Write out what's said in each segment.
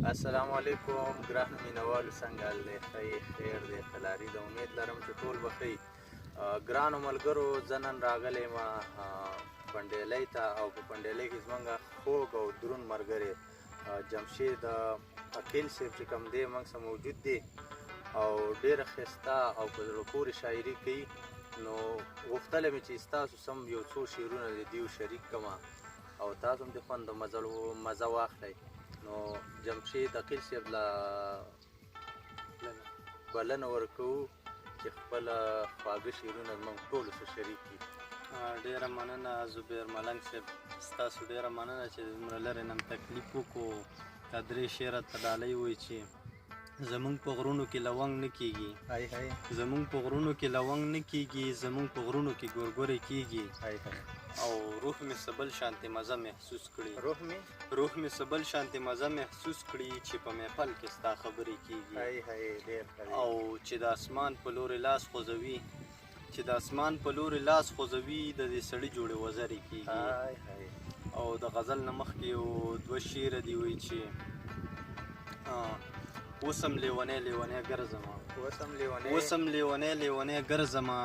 السلام علیکم ګرانو مینوالو څنګه حال دی ښه یې خیر دی ښه لاري ده امید لرم چې ټول به ښه یي ګرانو ملګرو زه نن راغلی یم پنډیلۍ ته او په پنډیلۍ کې زموږ خوږ او دروند ملګری جمشید عقیل صاحب چې کوم دی موږ سره موجود دی او ډېره ښایسته او په زړه پورې شاعري کوي نو غوښتلی مې چې ستاسو سم یو څو شعرونه د دوی شریک کړم او تاسو هم د خوند د مزه واخلئ نو جمشید عقیل صاحب له بلنه ورکوو چې خپله خواږه شعرونه زموږ ټولو سره شریک کړي. ډیره مننه زبیر ملنګ صاحب، ستاسو ډیره مننه چې دومره لرې نن تکلیف وکړو. دا درې شعره ته ډالۍ وایي چې زمونږ په غرونو کې لونګ نه کیږي، زمونږ په غرونو کې لونګ نه کیږي، زمونږ په غرونو کې ګورګورې کیږي او روح مې سبل شانتې مزه محسوس کړي، روح مې سبل شانتې مزه محسوس کړي چې په محفل کې ستا خبرې کیږي او چې د اسمان په لورې لاس خوځوي، چې د اسمان په لورې لاس خوځوي د دې سړي جوړې وزرې کیږي. او د غزل نه مخکې یو دوه شعره دي وایي چې اوسم لیونی لیونی ګرځمه، اوسم لیونی لیونی ګرځمه،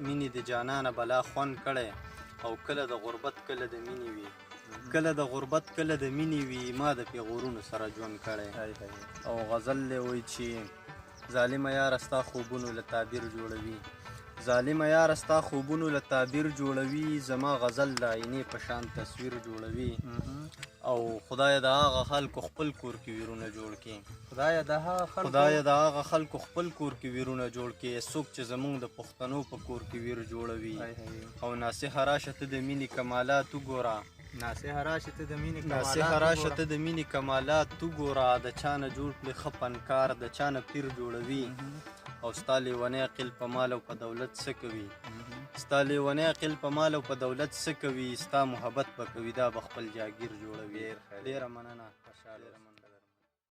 مینې د جانانه بلا خوند کړی او کله د غربت کله د مینې وي، کله د غربت کله د مینې وي، ما د پیغورونو سره ژوند کړی. او غزل دی وایي چې ظالمه یاره ستا خوبونو له تعبیر جوړوي، ظالمه یاره ستا خوبونو له تعبیر جوړوي، زما غزل د آینې په شان تصویر جوړوي. او خدایه د هغه خلکو خپل کور کې ویرونه جوړ کړي، خدایه د هغه خلکو خپل کور کې ویرونه جوړ کړي، څوک چې زمونږ د پښتنو په کور کې ویر جوړوي. او ناصحه راشه ته د مینې کمالات وګوره، ناصحه راشه ته د مینې کمالات وګوره، د چا نه جوړ کړي ښه فنکار د چا نه پیر جوړوي. او ستا لیونی عقل په مال او په دولت څه کوي، ستا لیونی عقل په مال او په دولت څه کوي، ستا محبت به کوي دا به خپل جاګیر جوړوي. ډېره مننه.